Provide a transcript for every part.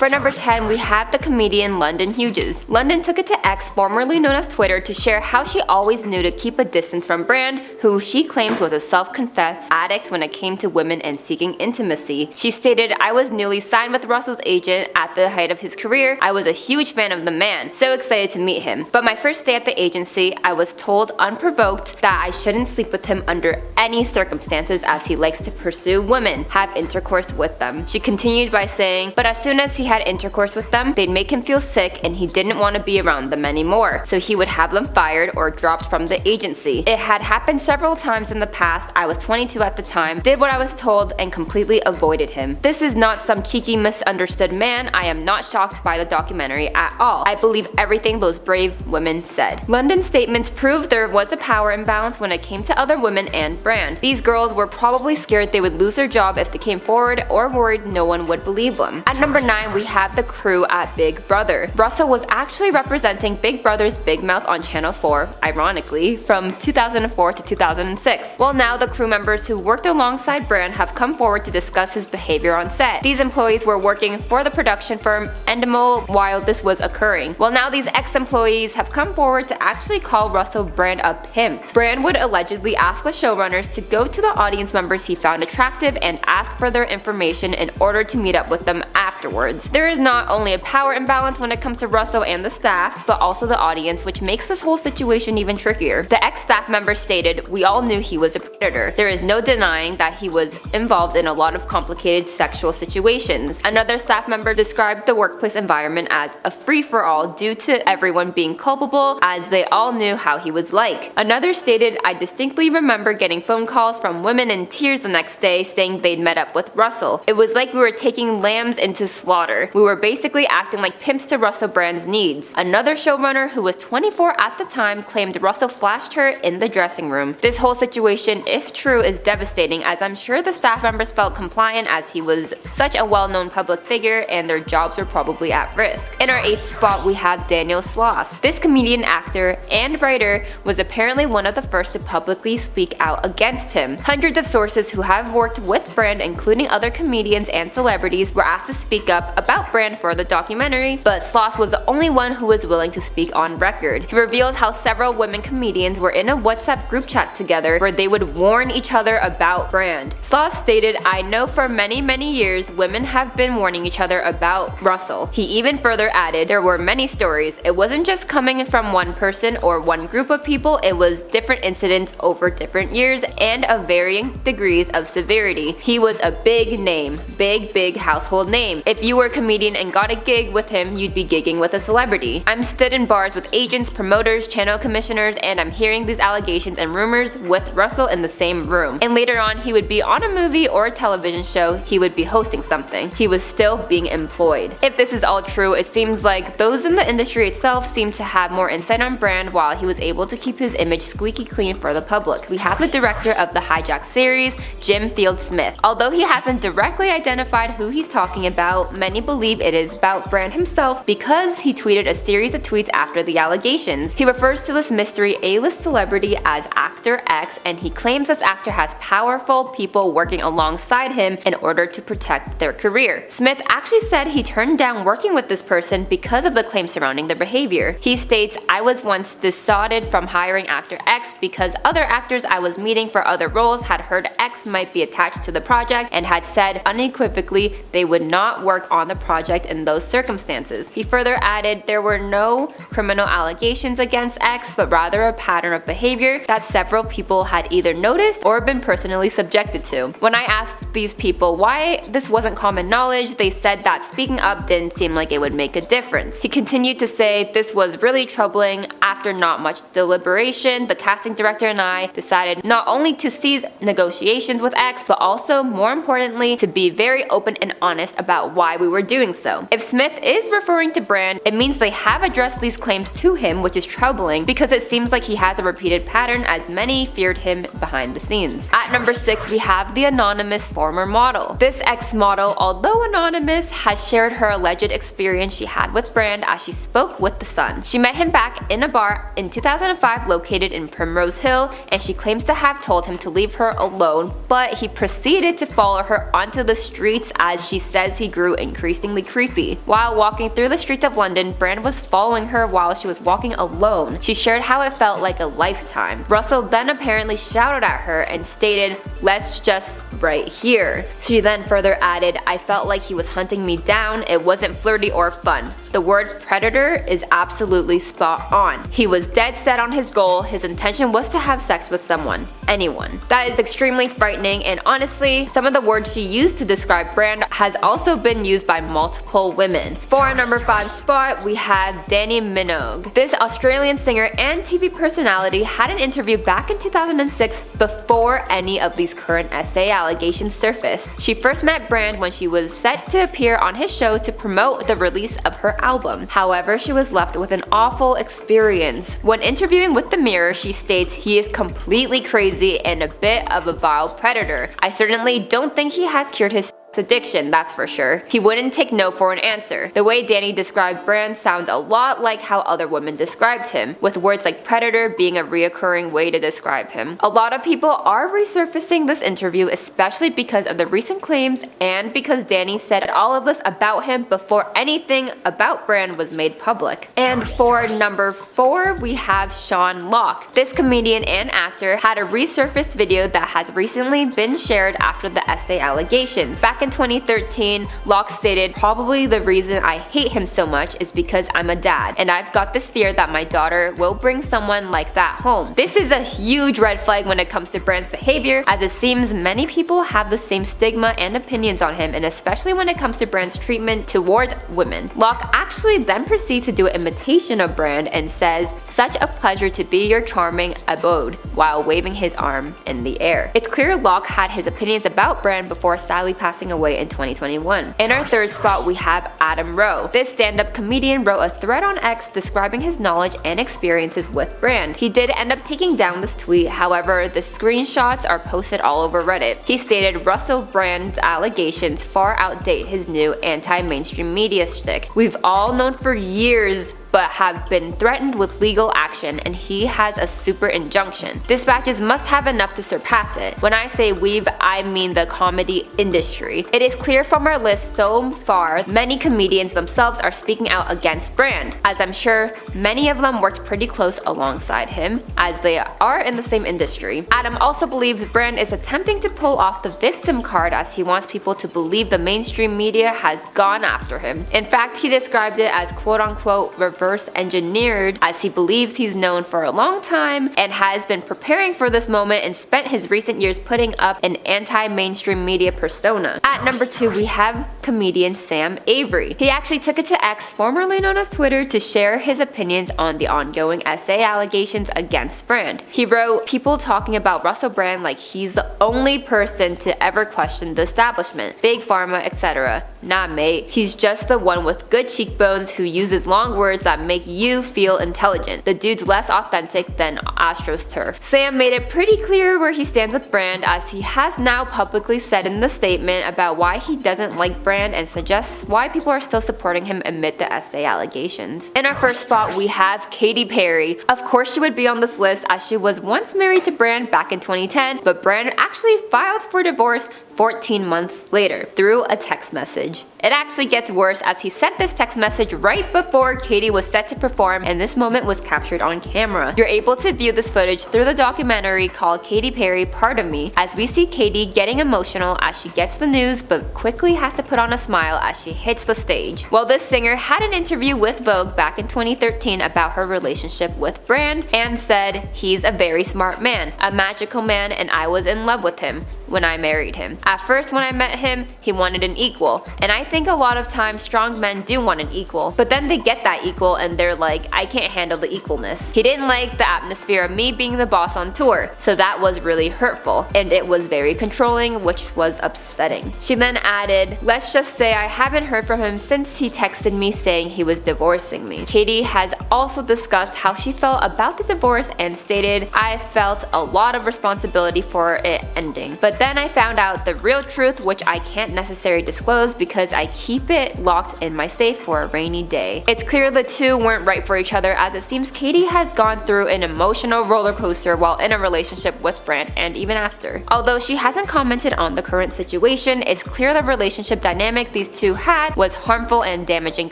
For number 10, we have the comedian London Hughes. London took it to X, formerly known as Twitter, to share how she always knew to keep a distance from Brand, who she claims was a self-confessed addict when it came to women and seeking intimacy. She stated, "I was newly signed with Russell's agent at the height of his career. I was a huge fan of the man, so excited to meet him. But my first day at the agency, I was told unprovoked that I shouldn't sleep with him under any circumstances as he likes to pursue women, have intercourse with them." She continued by saying, "But as soon as he had intercourse with them, they'd make him feel sick and he didn't want to be around them anymore, so he would have them fired or dropped from the agency. It had happened several times in the past. I was 22 at the time, did what I was told, and completely avoided him. This is not some cheeky misunderstood man. I am not shocked by the documentary at all. I believe everything those brave women said." London's statements proved there was a power imbalance when it came to other women and Brand. These girls were probably scared they would lose their job if they came forward, or worried no one would believe them. At number 9, we have the crew at Big Brother. Russell was actually representing Big Brother's Big Mouth on Channel 4, ironically, from 2004 to 2006. Well, now the crew members who worked alongside Brand have come forward to discuss his behavior on set. These employees were working for the production firm Endemol while this was occurring. Well, now these ex-employees have come forward to actually call Russell Brand a pimp. Brand would allegedly ask the showrunners to go to the audience members he found attractive and ask for their information in order to meet up with them afterwards. There is not only a power imbalance when it comes to Russell and the staff, but also the audience, which makes this whole situation even trickier. The ex-staff member stated, "We all knew he was a predator. There is no denying that he was involved in a lot of complicated sexual situations." Another staff member described the workplace environment as a free-for-all due to everyone being culpable, as they all knew how he was like. Another stated, "I distinctly remember getting phone calls from women in tears the next day saying they'd met up with Russell. It was like we were taking lambs into slaughter. We were basically acting like pimps to Russell Brand's needs." Another showrunner, who was 24 at the time, claimed Russell flashed her in the dressing room. This whole situation, if true, is devastating, as I'm sure the staff members felt compliant as he was such a well-known public figure and their jobs were probably at risk. In our 8th spot, we have Daniel Sloss. This comedian, actor, and writer was apparently one of the first to publicly speak out against him. Hundreds of sources who have worked with Brand, including other comedians and celebrities, were asked to speak up about Brand for the documentary, but Sloss was the only one who was willing to speak on record. He revealed how several women comedians were in a WhatsApp group chat together where they would warn each other about Brand. Sloss stated, "I know for many years women have been warning each other about Russell." He even further added, "There were many stories. It wasn't just coming from one person or one group of people, it was different incidents over different years and of varying degrees of severity. He was a big name, big household name. If you were a comedian and got a gig with him, you'd be gigging with a celebrity. I'm stood in bars with agents, promoters, channel commissioners, and I'm hearing these allegations and rumors with Russell in the same room. And later on, he would be on a movie or a television show, he would be hosting something. He was still being employed." If this is all true, it seems like those in the industry itself seem to have more insight on Brand, while he was able to keep his image squeaky clean for the public. We have the director of the Hijack series, Jim Field Smith. Although he hasn't directly identified who he's talking about, many believe it is about Brand himself because he tweeted a series of tweets after the allegations. He refers to this mystery A-list celebrity as Actor X, and he claims this actor has powerful people working alongside him in order to protect their career. Smith actually said he turned down working with this person because of the claims surrounding their behavior. He states, "I was once dissuaded from hiring Actor X because other actors I was meeting for other roles had heard X might be attached to the project and had said unequivocally they would not work on the project in those circumstances." He further added, "There were no criminal allegations against X, but rather a pattern of behavior that several people had either noticed or been personally subjected to." When I asked these people why this wasn't common knowledge, they said that speaking up didn't seem like it would make a difference. He continued to say, "This was really troubling. After not much deliberation, the casting director and I decided not only to cease negotiations with X, but also, more importantly, to be very open and honest about why we were doing so." If Smith is referring to Brand, it means they have addressed these claims to him, which is troubling because it seems like he has a repeated pattern, as many feared him behind the scenes. At number 6, we have the anonymous former model. This ex-model, although anonymous, has shared her alleged experience she had with Brand as she spoke with The Sun. She met him back in a bar in 2005 located in Primrose Hill, and she claims to have told him to leave her alone, but he proceeded to follow her onto the streets as she says he grew increasingly increasingly creepy. While walking through the streets of London, Brand was following her while she was walking alone. She shared how it felt like a lifetime. Russell then apparently shouted at her and stated, "Let's just right here." She then further added, "I felt like he was hunting me down. It wasn't flirty or fun. The word predator is absolutely spot on. He was dead set on his goal. His intention was to have sex with someone. Anyone." That is extremely frightening, and honestly, some of the words she used to describe Brand has also been used by multiple women. For our number 5 spot, we have Dannii Minogue. This Australian singer and TV personality had an interview back in 2006 before any of these current SA allegations surfaced. She first met Brand when she was set to appear on his show to promote the release of her album. However, she was left with an awful experience. When interviewing with The Mirror, she states, "He is completely crazy and a bit of a vile predator. I certainly don't think he has cured his addiction, that's for sure. He wouldn't take no for an answer." The way Dannii described Brand sounds a lot like how other women described him, with words like predator being a reoccurring way to describe him. A lot of people are resurfacing this interview, especially because of the recent claims and because Dannii said all of this about him before anything about Brand was made public. And for number 4, we have Shawn Mendes. This comedian and actor had a resurfaced video that has recently been shared after the SA allegations. Back in 2013, Locke stated, "Probably the reason I hate him so much is because I'm a dad, and I've got this fear that my daughter will bring someone like that home." This is a huge red flag when it comes to Brand's behavior, as it seems many people have the same stigma and opinions on him, and especially when it comes to Brand's treatment towards women. Locke actually then proceeds to do an imitation of Brand and says, "Such a pleasure to be your charming abode," while waving his arm in the air. It's clear Locke had his opinions about Brand before sadly passing away in 2021. In our 3rd spot, we have Adam Rowe. This stand-up comedian wrote a thread on X describing his knowledge and experiences with Brand. He did end up taking down this tweet, however, the screenshots are posted all over Reddit. He stated, "Russell Brand's allegations far outdate his new anti-mainstream media shtick. We've all known for years but have been threatened with legal action, and he has a super injunction. Dispatches must have enough to surpass it. When I say we've, I mean the comedy industry. It is clear from our list so far, many comedians themselves are speaking out against Brand, as I'm sure many of them worked pretty close alongside him, as they are in the same industry." Adam also believes Brand is attempting to pull off the victim card, as he wants people to believe the mainstream media has gone after him. In fact, he described it as quote-unquote reverse engineered, as he believes he's known for a long time and has been preparing for this moment and spent his recent years putting up an anti-mainstream media persona. At number 2, we have comedian Sam Avery. He actually took it to X, formerly known as Twitter, to share his opinions on the ongoing SA allegations against Brand. He wrote, "People talking about Russell Brand like he's the only person to ever question the establishment, big pharma, etc. Nah mate, he's just the one with good cheekbones who uses long words that make you feel intelligent. The dude's less authentic than AstroTurf." Sam made it pretty clear where he stands with Brand, as he has now publicly said in the statement about why he doesn't like Brand and suggests why people are still supporting him amid the SA allegations. In our 1st spot, we have Katy Perry. Of course she would be on this list, as she was once married to Brand back in 2010, but Brand actually filed for divorce 14 months later through a text message. It actually gets worse, as he sent this text message right before Katy was set to perform, and this moment was captured on camera. You're able to view this footage through the documentary called Katy Perry, Part of Me, as we see Katy getting emotional as she gets the news but quickly has to put on a smile as she hits the stage. Well, this singer had an interview with Vogue back in 2013 about her relationship with Brand and said, "He's a very smart man, a magical man, and I was in love with him when I married him. At first when I met him, he wanted an equal, and I think a lot of times strong men do want an equal, but then they get that equal and they're like, I can't handle the equalness. He didn't like the atmosphere of me being the boss on tour, so that was really hurtful, and it was very controlling, which was upsetting." She then added, "Let's just say I haven't heard from him since he texted me saying he was divorcing me." Katy has also discussed how she felt about the divorce and stated, "I felt a lot of responsibility for it ending, but then I found out the real truth, which I can't necessarily disclose because I keep it locked in my safe for a rainy day. It's clear the two weren't right for each other, as it seems Katy has gone through an emotional roller coaster while in a relationship with Brand and even after. Although she hasn't commented on the current situation, it's clear the relationship dynamic these two had was harmful and damaging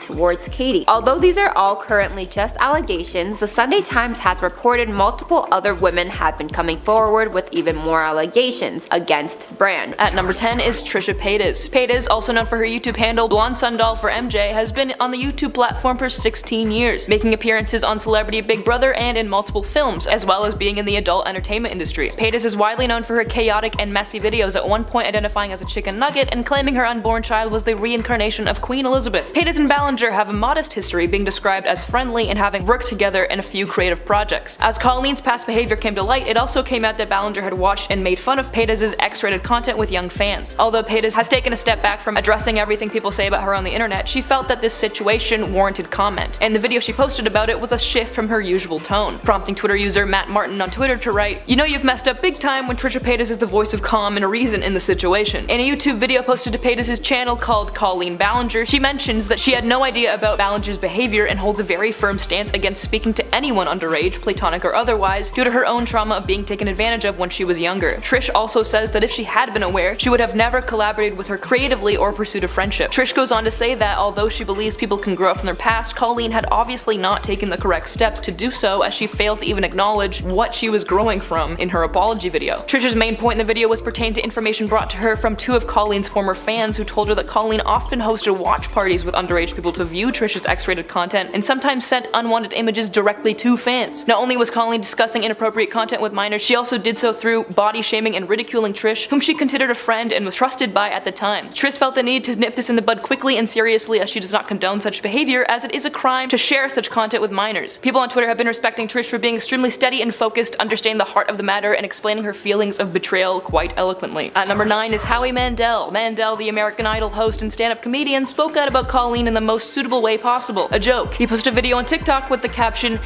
towards Katy. Although these are all currently just allegations, the Sunday Times has reported multiple other women have been coming forward with even more allegations against Brand. At number 10 is Trisha Paytas. Paytas, also known for her YouTube handle Blonde Sundoll for MJ, has been on the YouTube platform for 16 years, making appearances on Celebrity Big Brother and in multiple films, as well as being in the adult entertainment industry. Paytas is widely known for her chaotic and messy videos, at one point identifying as a chicken nugget and claiming her unborn child was the reincarnation of Queen Elizabeth. Paytas and Ballinger have a modest history, being described as friendly and having worked together in a few creative projects. As Colleen's past behavior came to light, it also came out that Ballinger had watched and made fun of Paytas' X-rated content with young fans. Although Paytas has taken a step back from addressing everything people say about her on the internet, she felt that this situation warranted comment, and the video she posted about it was a shift from her usual tone, prompting Twitter user Matt Martin on Twitter to write, "You know you've messed up big time when Trisha Paytas is the voice of calm and reason in the situation." In a YouTube video posted to Paytas' channel called Colleen Ballinger, she mentions that she had no idea about Ballinger's behavior and holds a very firm stance against speaking to anyone underage, platonic or otherwise, due to her own trauma of being taken advantage of when she was younger. Trish also says that if she had been aware, she would have never collaborated with her creatively or pursued a friendship. Trish goes on to say that although she believes people can grow from their past, Colleen had obviously not taken the correct steps to do so, as she failed to even acknowledge what she was growing from in her apology video. Trish's main point in the video was pertained to information brought to her from two of Colleen's former fans, who told her that Colleen often hosted watch parties with underage people to view Trish's X-rated content and sometimes sent unwanted images directly to fans. Not only was Colleen discussing inappropriate content with minors, she also did so through body shaming and ridiculing Trish, whom she considered a friend and was trusted by at the time. Trish felt the need to nip this in the bud quickly and seriously, as she does not condone such behavior, as it is a crime to share such content with minors. People on Twitter have been respecting Trish for being extremely steady and focused, understanding the heart of the matter, and explaining her feelings of betrayal quite eloquently. At number 9 is Howie Mandel. Mandel, the American Idol host and stand-up comedian, spoke out about Colleen in the most suitable way possible, a joke. He posted a video on TikTok with the caption,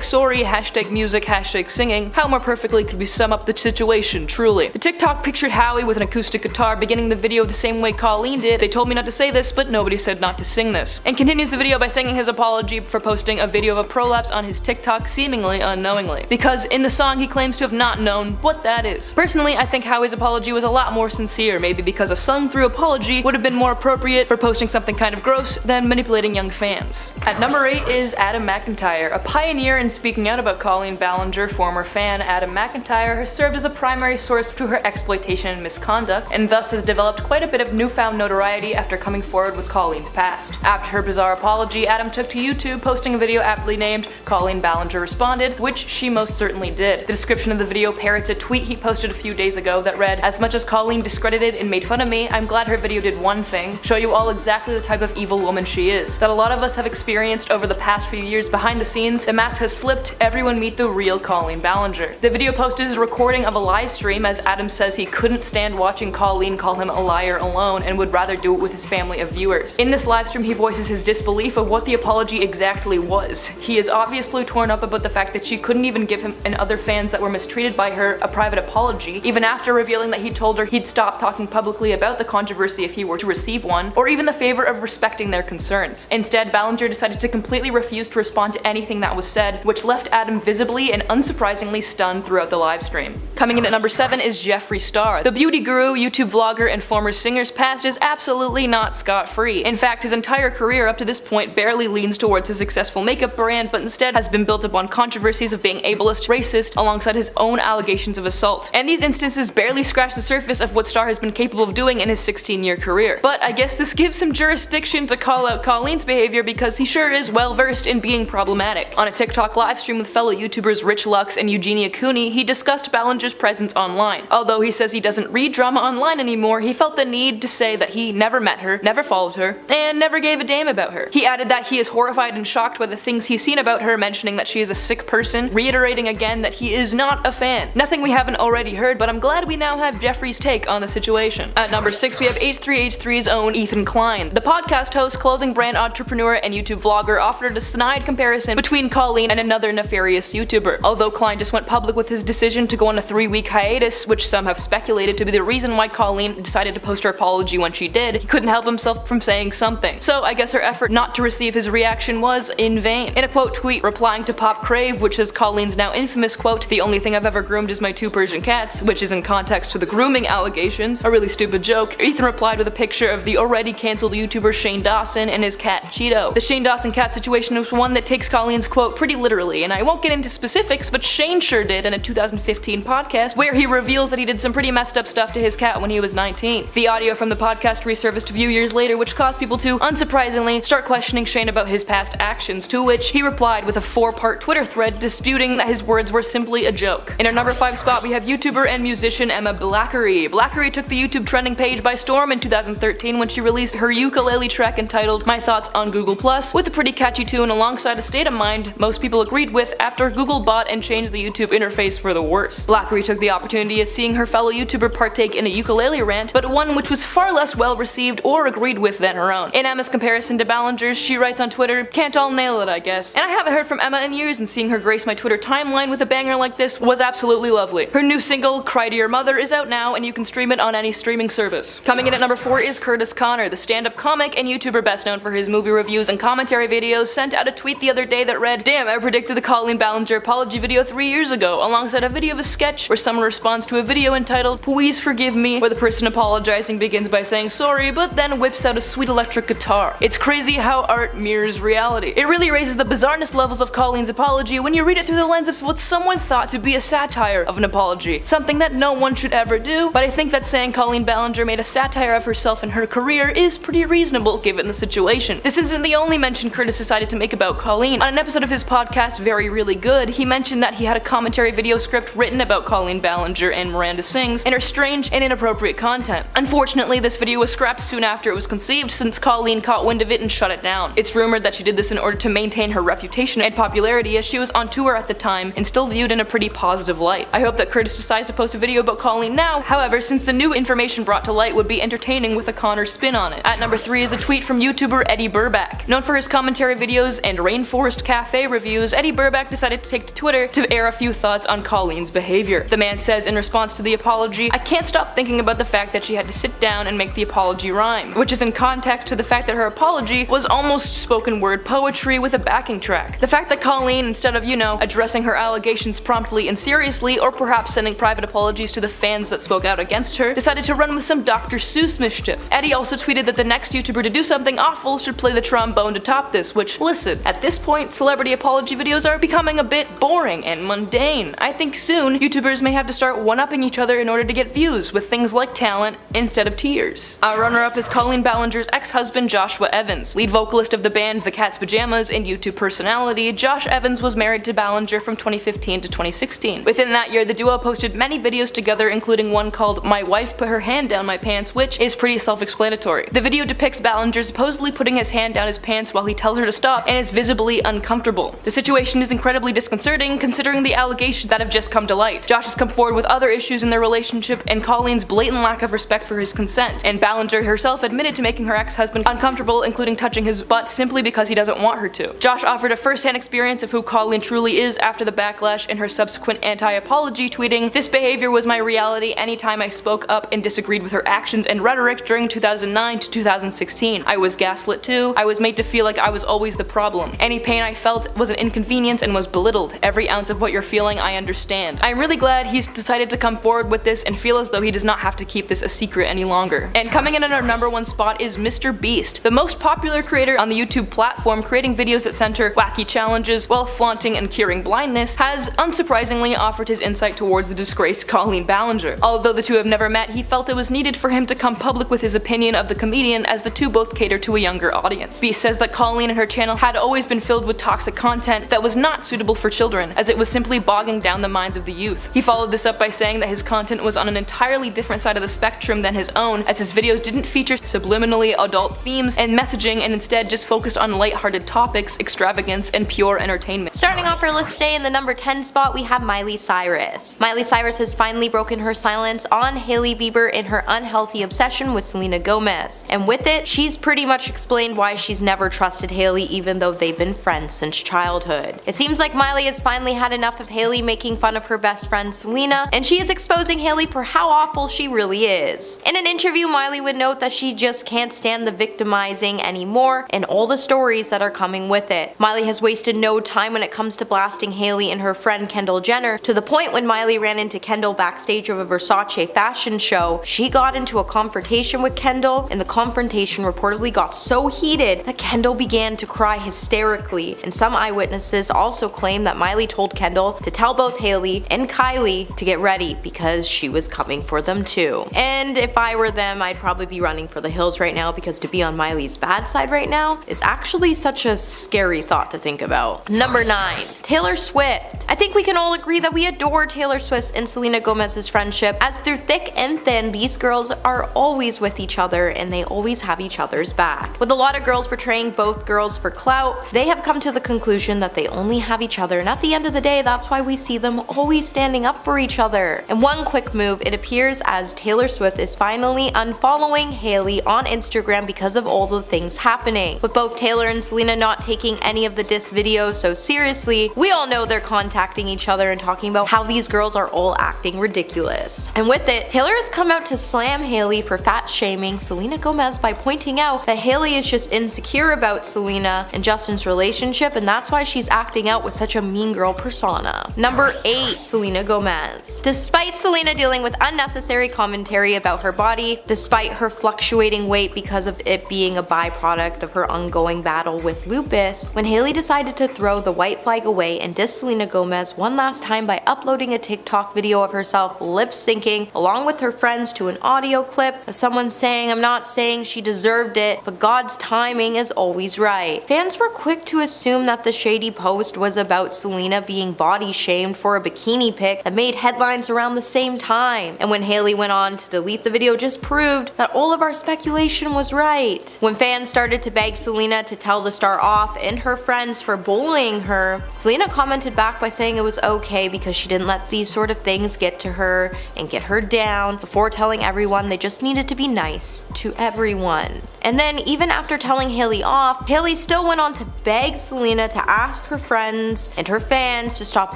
#sorry, #music, #singing. How more perfectly could we sum up the situation, truly. The TikTok pictured Howie with an acoustic guitar, beginning the video the same way Colleen did. "They told me not to say this, but nobody said not to sing this." And continues the video by singing his apology for posting a video of a prolapse on his TikTok seemingly unknowingly, because in the song he claims to have not known what that is. Personally, I think Howie's apology was a lot more sincere, maybe because a sung-through apology would have been more appropriate for posting something kind of gross than manipulating young fans. At number 8 is Adam McIntyre. A pioneer in speaking out about Colleen Ballinger, former fan Adam McIntyre has served as a primary source to her exploitation and misconduct, and thus has developed quite a bit of newfound notoriety after coming forward with Colleen's past. After her bizarre apology, Adam took to YouTube, posting a video aptly named "Colleen Ballinger Responded," which she most certainly did. The description of the video parrots a tweet he posted a few days ago that read, "As much as Colleen discredited and made fun of me, I'm glad her video did one thing, show you all exactly the type of evil woman she is, that a lot of us have experienced over the past few years behind the scenes. The mask has slipped, everyone meet the real Colleen Ballinger." The video posted is a recording of a live stream, as Adam says he couldn't stand watching Colleen call him a liar alone and would rather do it with his family of viewers. In this live stream, he voices his disbelief of what the apology exactly was. He is obviously torn up about the fact that she couldn't even give him and other fans that were mistreated by her a private apology, even after revealing that he told her he'd stop talking publicly about the controversy if he were to receive one, or even the favor of respecting their concerns. Instead, Ballinger decided to completely refuse to respond to anything that was said, which left Adam visibly and unsurprisingly stunned throughout the live stream. Coming in at number 7 is Jeffree Star. The beauty guru, YouTube vlogger, and former singer's past is absolutely not scot-free. In fact, his entire career up to this point barely leans towards a successful makeup brand, but instead has been built upon controversies of being ableist, racist, alongside his own allegations of assault. And these instances barely scratch the surface of what Star has been capable of doing in his 16-year career. But I guess this gives him jurisdiction to call out Colleen's behavior, because he sure is well versed in being problematic. On a TikTok livestream with fellow YouTubers Rich Lux and Eugenia Cooney, he discussed Ballinger's presence online. Although he says he doesn't read drama online anymore, he felt the need to say that he never met her, never followed her, and never gave a damn about her. He added that he is horrified and shocked by the things he's seen about her, mentioning that she is a sick person, reiterating again that he is not a fan. Nothing we haven't already heard, but I'm glad we now have Jeffree's take on the situation. At number 6, we have H3H3's own Ethan Klein. The podcast host, clothing brand entrepreneur, and YouTube vlogger offered a snide comparison between Colleen and another nefarious YouTuber. Although Klein just went public with his decision to go on a 3-week hiatus, which some have speculated to be the reason why Colleen decided to post her apology when she did. He couldn't help himself from saying something. So I guess her effort not to receive his reaction was in vain. In a quote tweet replying to Pop Crave, which is Colleen's now infamous quote, "The only thing I've ever groomed is my 2 Persian cats," which is in context to the grooming allegations, a really stupid joke, Ethan replied with a picture of the already cancelled YouTuber Shane Dawson and his cat Cheeto. The Shane Dawson cat situation was one that takes Colleen's quote pretty literally, and I won't get into specifics, but Shane sure did in a 2015 podcast where he reveals that he did some pretty messed up stuff to his cat when he was 19. The audio from the podcast resurfaced a few years later, which caused people to, unsurprisingly, start questioning Shane about his past actions, to which he replied with a 4-part Twitter thread disputing that his words were simply a joke. In our number 5 spot, we have YouTuber and musician Emma Blackery. Blackery took the YouTube trending page by storm in 2013 when she released her ukulele track entitled My Thoughts on Google+, with a pretty catchy tune alongside a state of mind most people agreed with after Google bought and changed the YouTube interface for the worse. Blackery took the opportunity of seeing her fellow YouTuber partake in a ukulele rant, but one which was far less well received or agreed with than her own. In Emma's comparison to Ballinger's, she writes on Twitter, "Can't all nail it, I guess." And I haven't heard from Emma in years, and seeing her grace my Twitter timeline with a banger like this was absolutely lovely. Her new single, Cry to Your Mother, is out now, and you can stream it on any streaming service. Coming in at number 4 is Kurtis Conner, the stand-up comic and YouTuber best known for his movie reviews and commentary videos, sent out a tweet the other day that read, "Damn, I predicted the Colleen Ballinger apology video 3 years ago," alongside a video of a sketch where someone responds to a video entitled "Please Forgive Me," where the person apologizing begins by saying sorry, but then whips out a sweet electric guitar. It's crazy how art mirrors reality. It really raises the bizarreness levels of Colleen's apology when you read it through the lens of what someone thought to be a satire of an apology, something that no one should ever do, but I think that saying Colleen Ballinger made a satire of herself and her career is pretty reasonable given the situation. This isn't the only mention Kurtis decided to make about Colleen. On an episode of his podcast Very Really Good, he mentioned that he had a commentary video script written about Colleen Ballinger and Miranda Sings and her strange and inappropriate content. Unfortunately, this video was scrapped soon after it was conceived since Colleen caught wind of it and shut it down. It's rumored that she did this in order to maintain her reputation and popularity as she was on tour at the time and still viewed in a pretty positive light. I hope that Kurtis decides to post a video about Colleen now, however, since the new information brought to light would be entertaining with a Connor spin on it. At number 3 is a tweet from YouTuber Eddy Burback. Known for his commentary videos and Rainforest Cafe reviews, Eddy Burback decided to take to Twitter to air a few thoughts on Colleen's behavior. The man says in response to the apology, "I can't stop thinking about the fact that she had to sit down and make the apology rhyme," which is in context to the fact that her apology was almost spoken word poetry with a backing track. The fact that Colleen, instead of, addressing her allegations promptly and seriously, or perhaps sending private apologies to the fans that spoke out against her, decided to run with some Dr. Seuss mischief. Eddy also tweeted that the next YouTuber to do something awful should play the trombone to top this, which, listen, at this point, celebrity apology videos are becoming a bit boring and mundane. I think soon, YouTubers may have to start one-upping each other in order to get views, with things like talent instead of tears. Our runner-up is Colleen Ballinger's ex-husband Joshua Evans. Lead vocalist of the band The Cat's Pajamas and YouTube personality, Josh Evans was married to Ballinger from 2015 to 2016. Within that year, the duo posted many videos together, including one called My Wife Put Her Hand Down My Pants, which is pretty self-explanatory. The video depicts Ballinger supposedly putting his hand down his pants while he tells her to stop and is visibly uncomfortable. The situation is incredibly disconcerting considering the allegations that have just come to light. Josh has come forward with other issues in their relationship and Colleen's blatant lack of respect for his consent, and Ballinger herself admitted to making her ex-husband uncomfortable, including touching his butt simply because he doesn't want her to. Josh offered a first-hand experience of who Colleen truly is after the backlash and her subsequent anti-apology, tweeting, "This behavior was my reality anytime I spoke up and disagreed with her actions and rhetoric during 2009 to 2016. I was gaslit too. I was made to feel like I was always the problem. Any pain I felt was an inconvenience and was belittled. Every ounce of what you're feeling, I understand." I'm really glad he's decided to come forward with this and feel as though he does not have to keep this a secret any longer. And coming in at our number 1 spot is MrBeast, the most popular creator on the YouTube platform, creating videos that center wacky challenges while flaunting and curing blindness, has unsurprisingly offered his insight towards the disgraced Colleen Ballinger. Although the two have never met, he felt it was needed for him to come public with his opinion of the comedian, as the two both cater to a younger audience. Beast says that Colleen and her channel had always been filled with toxic content that was not suitable for children, as it was simply bogging down the minds of the youth. He followed this up by saying that his content was on an entirely different side of the spectrum than his own, as his videos didn't feature subliminally adult themes and messaging and instead just focused on lighthearted topics, extravagance, and pure entertainment. Starting off our list today in the number 10 spot, we have Miley Cyrus. Miley Cyrus has finally broken her silence on Hailey Bieber in her unhealthy obsession with Selena Gomez. And with it, she's pretty much explained why she's never trusted Hailey even though they've been friends since childhood. It seems like Miley has finally had enough of Hailey making fun of her best friend Selena, and she has exposed exposing Hailey for how awful she really is. In an interview, Miley would note that she just can't stand the victimizing anymore and all the stories that are coming with it. Miley has wasted no time when it comes to blasting Hailey and her friend Kendall Jenner, to the point when Miley ran into Kendall backstage of a Versace fashion show, she got into a confrontation with Kendall, and the confrontation reportedly got so heated that Kendall began to cry hysterically, and some eyewitnesses also claim that Miley told Kendall to tell both Hailey and Kylie to get ready because she was coming for them too. And if I were them, I'd probably be running for the hills right now, because to be on Miley's bad side right now is actually such a scary thought to think about. Number 9. Taylor Swift. I think we can all agree that we adore Taylor Swift's and Selena Gomez's friendship, as through thick and thin, these girls are always with each other and they always have each other's back. With a lot of girls portraying both girls for clout, they have come to the conclusion that they only have each other, and at the end of the day, that's why we see them always standing up for each other. And one quick move, it appears as Taylor Swift is finally unfollowing Hailey on Instagram because of all the things happening. With both Taylor and Selena not taking any of the diss videos so seriously, we all know they're contacting each other and talking about how these girls are all acting ridiculous. And with it, Taylor has come out to slam Hailey for fat shaming Selena Gomez by pointing out that Hailey is just insecure about Selena and Justin's relationship, and that's why she's acting out with such a mean girl persona. Number 8. Selena Gomez. Despite Selena dealing with unnecessary commentary about her body, despite her fluctuating weight because of it being a byproduct of her ongoing battle with lupus, when Hailey decided to throw the white flag away and diss Selena Gomez one last time by uploading a TikTok video of herself lip syncing along with her friends to an audio clip of someone saying, "I'm not saying she deserved it, but God's timing is always right." Fans were quick to assume that the shady post was about Selena being body shamed for a bikini pic that made headlines around the same time, and when Hailey went on to delete the video, just proved that all of our speculation was right. When fans started to beg Selena to tell the star off and her friends for bullying her, Selena commented back by saying it was okay because she didn't let these sort of things get to her and get her down, before telling everyone they just needed to be nice to everyone. And then even after telling Hailey off, Hailey still went on to beg Selena to ask her friends and her fans to stop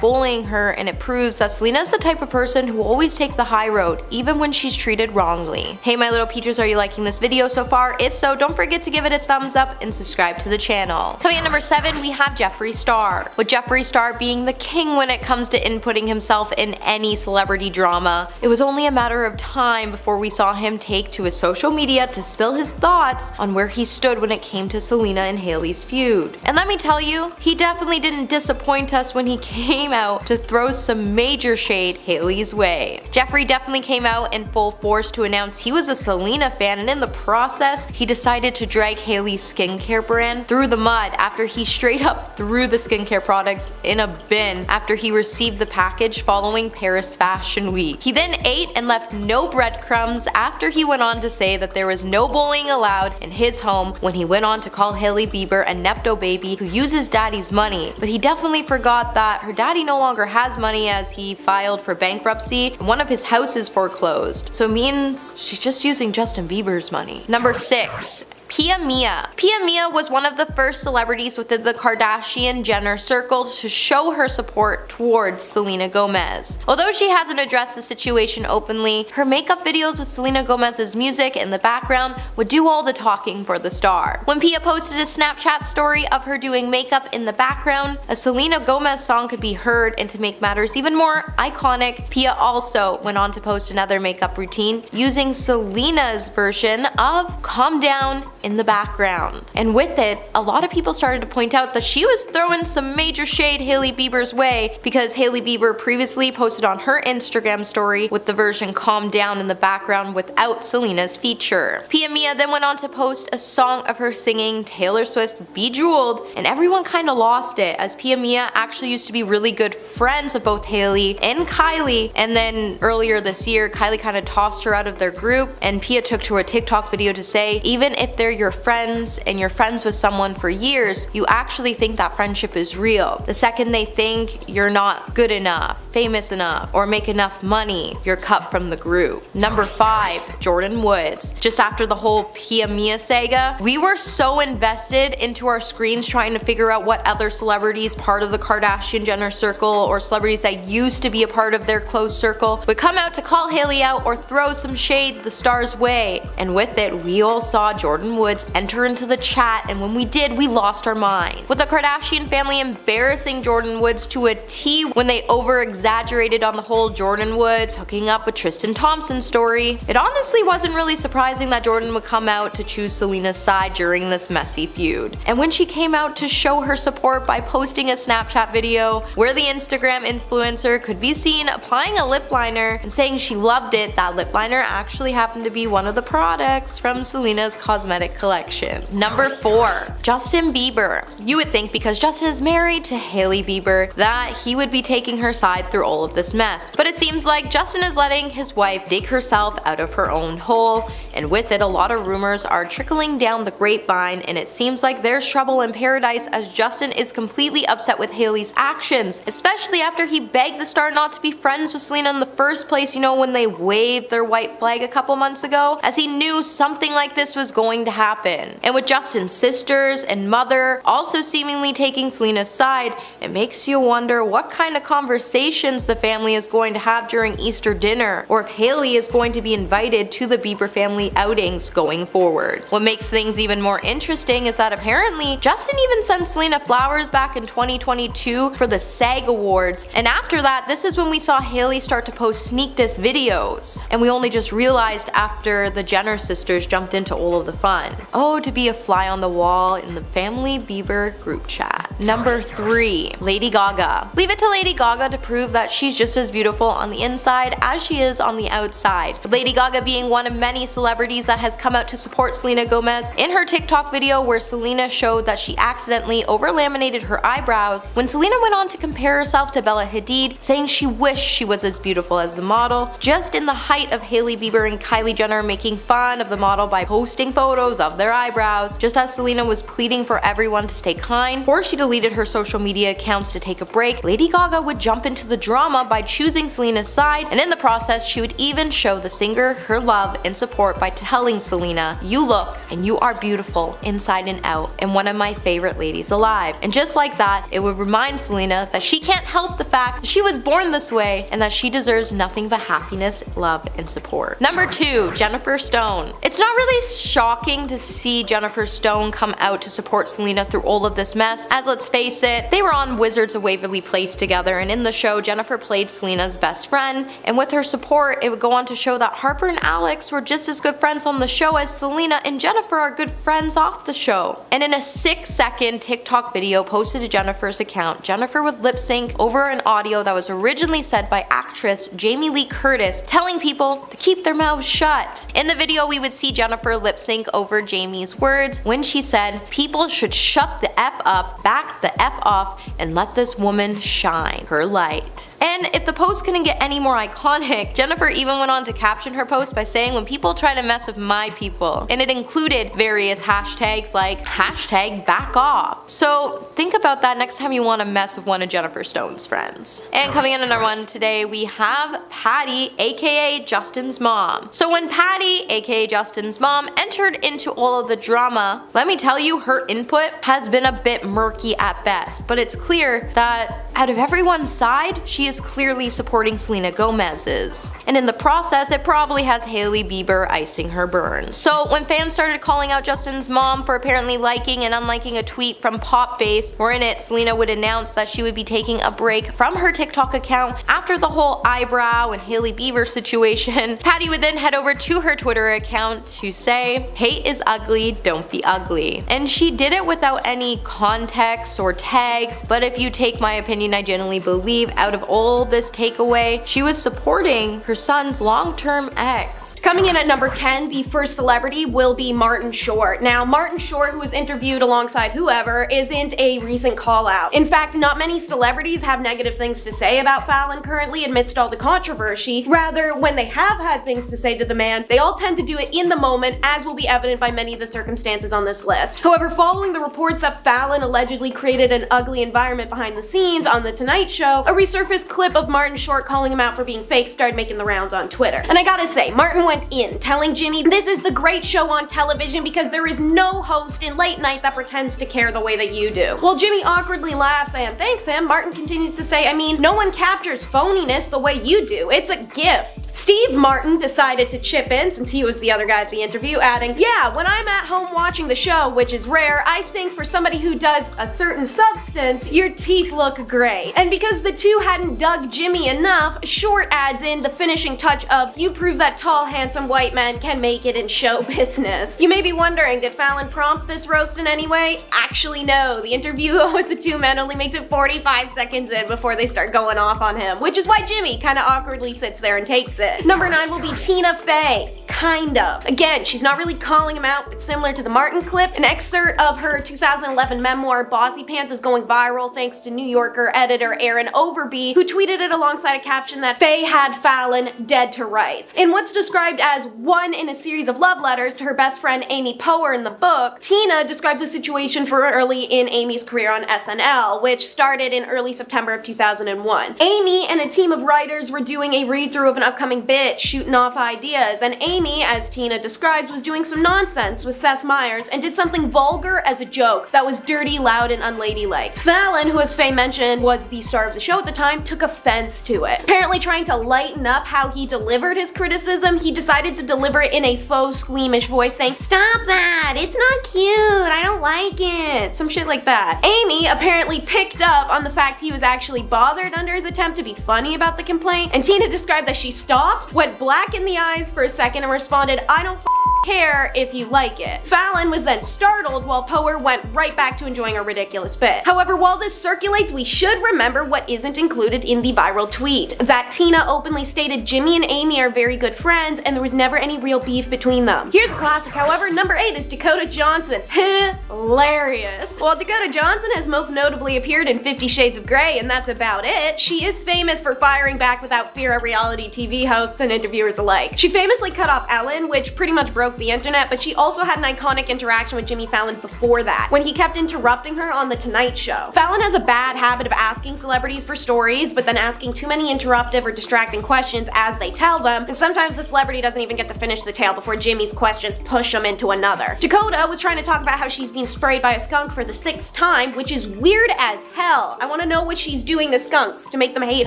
bullying her, and it proves that Selena is the type of person who will always take the high road even when she's treated wrongly. Hey my little peaches, are you liking this video so far? If so, don't forget to give it a thumbs up and subscribe to the channel. Coming in number 7, we have Jeffree Star. With Jeffree Star being the king when it comes to inputting himself in any celebrity drama, it was only a matter of time before we saw him take to his social media to spill his thoughts on where he stood when it came to Selena and Hailey's feud. And let me tell you, he definitely didn't disappoint us when he came out to throw some major shade Hailey's way. Jeffree definitely came out in full force to announce he was a Selena fan, and in the process, he decided to drag Hailey's skincare brand through the mud after he straight up threw the skincare products in a bin after he received the package following Paris Fashion Week. He then ate and left no breadcrumbs after he went on to say that there was no bullying allowed in his home, when he went on to call Hailey Bieber a nepto baby who uses daddy's money. But he definitely forgot that her daddy no longer has money, as he filed for bankruptcy and one of his houses foreclosed. So it means she's just using Justin Bieber's money. Number 6. Pia Mia. Pia Mia was one of the first celebrities within the Kardashian-Jenner circle to show her support towards Selena Gomez. Although she hasn't addressed the situation openly, her makeup videos with Selena Gomez's music in the background would do all the talking for the star. When Pia posted a Snapchat story of her doing makeup in the background, a Selena Gomez song could be heard, and to make matters even more iconic, Pia also went on to post another makeup routine using Selena's version of Calm Down in the background. And with it, a lot of people started to point out that she was throwing some major shade Hailey Bieber's way, because Hailey Bieber previously posted on her Instagram story with the version Calm Down in the background without Selena's feature. Pia Mia then went on to post a song of her singing Taylor Swift's Bejeweled, and everyone kinda lost it, as Pia Mia actually used to be really good friends with both Hailey and Kylie, and then earlier this year, Kylie kinda tossed her out of their group, and Pia took to her TikTok video to say, even if they're whether you're friends and you're friends with someone for years, you actually think that friendship is real. The second they think you're not good enough, famous enough, or make enough money, you're cut from the group. Number 5, Jordyn Woods. Just after the whole Pia Mia saga, we were so invested into our screens trying to figure out what other celebrities part of the Kardashian-Jenner circle or celebrities that used to be a part of their close circle would come out to call Hailey out or throw some shade the star's way. And with it, we all saw Jordyn Woods enter into the chat, and when we did, we lost our mind. With the Kardashian family embarrassing Jordyn Woods to a T when they over-exaggerated on the whole Jordyn Woods hooking up with Tristan Thompson story, it honestly wasn't really surprising that Jordyn would come out to choose Selena's side during this messy feud. And when she came out to show her support by posting a Snapchat video where the Instagram influencer could be seen applying a lip liner and saying she loved it, that lip liner actually happened to be one of the products from Selena's cosmetic collection. Number 4, Justin Bieber. You would think because Justin is married to Hailey Bieber that he would be taking her side through all of this mess. But it seems like Justin is letting his wife dig herself out of her own hole, and with it a lot of rumors are trickling down the grapevine, and it seems like there's trouble in paradise as Justin is completely upset with Hailey's actions, especially after he begged the star not to be friends with Selena in the first place, you know, when they waved their white flag a couple months ago, as he knew something like this was going to happen. And with Justin's sisters and mother also seemingly taking Selena's side, it makes you wonder what kind of conversations the family is going to have during Easter dinner, or if Hailey is going to be invited to the Bieber family outings going forward. What makes things even more interesting is that apparently Justin even sent Selena flowers back in 2022 for the SAG Awards, and after that, this is when we saw Hailey start to post sneak diss videos, and we only just realized after the Jenner sisters jumped into all of the fun. Oh, to be a fly on the wall in the family Bieber group chat. Number 3, Lady Gaga. Leave it to Lady Gaga to prove that she's just as beautiful on the inside as she is on the outside. With Lady Gaga being one of many celebrities that has come out to support Selena Gomez in her TikTok video where Selena showed that she accidentally over-laminated her eyebrows, when Selena went on to compare herself to Bella Hadid, saying she wished she was as beautiful as the model, just in the height of Hailey Bieber and Kylie Jenner making fun of the model by posting photos of their eyebrows. Just as Selena was pleading for everyone to stay kind before she deleted her social media accounts to take a break, Lady Gaga would jump into the drama by choosing Selena's side, and in the process she would even show the singer her love and support by telling Selena, "You look and you are beautiful inside and out, and one of my favorite ladies alive." And just like that, it would remind Selena that she can't help the fact that she was born this way and that she deserves nothing but happiness, love, and support. Number 2, Jennifer Stone. It's not really shocking to see Jennifer Stone come out to support Selena through all of this mess, as let's face it, they were on Wizards of Waverly Place together, and in the show Jennifer played Selena's best friend, and with her support it would go on to show that Harper and Alex were just as good friends on the show as Selena and Jennifer are good friends off the show. And in a 6-second TikTok video posted to Jennifer's account, Jennifer would lip sync over an audio that was originally said by actress Jamie Lee Curtis telling people to keep their mouths shut. In the video we would see Jennifer lip sync over Jamie's words when she said, "People should shut the F up, back the F off, and let this woman shine her light." And if the post couldn't get any more iconic, Jennifer even went on to caption her post by saying, "When people try to mess with my people," and it included various hashtags like #backoff. So think about that next time you want to mess with one of Jennifer Stone's friends. And coming in at number 1 today, we have Pattie, aka Justin's mom. So when Pattie, aka Justin's mom, entered into all of the drama, let me tell you, her input has been a bit murky at best, but it's clear that out of everyone's side, she is clearly supporting Selena Gomez's. And in the process, it probably has Hailey Bieber icing her burn. So when fans started calling out Justin's mom for apparently liking and unliking a tweet from Popface, where in it Selena would announce that she would be taking a break from her TikTok account after the whole eyebrow and Hailey Bieber situation, Pattie would then head over to her Twitter account to say, "Hate is ugly, don't be ugly." And she did it without any context or tags, but if you take my opinion, I genuinely believe out of all this takeaway, she was supporting her son's long-term ex. Coming in at number 10, the first celebrity will be Martin Short. Now, Martin Short, who was interviewed alongside whoever, isn't a recent call-out. In fact, not many celebrities have negative things to say about Fallon currently amidst all the controversy. Rather, when they have had things to say to the man, they all tend to do it in the moment, as will be evident by many of the circumstances on this list. However, following the reports that Fallon allegedly created an ugly environment behind the scenes on The Tonight Show, a resurfaced clip of Martin Short calling him out for being fake started making the rounds on Twitter. And I gotta say, Martin went in, telling Jimmy, "This is the great show on television because there is no host in late night that pretends to care the way that you do." While Jimmy awkwardly laughs and thanks him, Martin continues to say, "I mean, no one captures phoniness the way you do. It's a gift." Steve Martin decided to chip in, since he was the other guy at the interview, adding, "Yeah, when I'm at home watching the show, which is rare, I think for somebody who does a certain substance, your teeth look great." And because the two hadn't dug Jimmy enough, Short adds in the finishing touch of, "You prove that tall, handsome white men can make it in show business." You may be wondering, did Fallon prompt this roast in any way? Actually, no. The interview with the two men only makes it 45 seconds in before they start going off on him, which is why Jimmy kinda awkwardly sits there and takes it. Number 9 will be Tina Fey. Kind of. Again, she's not really calling him out, but similar to the Martin clip, an excerpt of her 2011 memoir, Bossy Pants, is going viral thanks to New Yorker editor Aaron Overby, who tweeted it alongside a caption that Fey had Fallon dead to rights. In what's described as one in a series of love letters to her best friend Amy Poehler in the book, Tina describes a situation for early in Amy's career on SNL, which started in early September of 2001. Amy and a team of writers were doing a read-through of an upcoming bit, shooting off ideas, and Amy, as Tina describes, was doing some nonsense with Seth Meyers and did something vulgar as a joke that was dirty, loud, and unladylike. Fallon, who as Faye mentioned was the star of the show at the time, took offense to it. Apparently trying to lighten up how he delivered his criticism, he decided to deliver it in a faux squeamish voice saying, "Stop that, it's not cute, I don't like it," some shit like that. Amy apparently picked up on the fact he was actually bothered under his attempt to be funny about the complaint, and Tina described that she stopped, went black in the eyes for a second, and responded, "I don't care if you like it." Fallon was then startled while Poehler went right back to enjoying a ridiculous bit. However, while this circulates, we should remember what isn't included in the viral tweet, that Tina openly stated Jimmy and Amy are very good friends and there was never any real beef between them. Here's a classic, however. Number 8 is Dakota Johnson. Hilarious. While Dakota Johnson has most notably appeared in 50 Shades of Grey and that's about it, she is famous for firing back without fear at reality TV hosts and interviewers alike. She famously cut off Ellen, which pretty much broke the internet, but she also had an iconic interaction with Jimmy Fallon before that, when he kept interrupting her on The Tonight Show. Fallon has a bad habit of asking celebrities for stories, but then asking too many interruptive or distracting questions as they tell them, and sometimes the celebrity doesn't even get to finish the tale before Jimmy's questions push them into another. Dakota was trying to talk about how she's being sprayed by a skunk for the 6th time, which is weird as hell. I want to know what she's doing to skunks to make them hate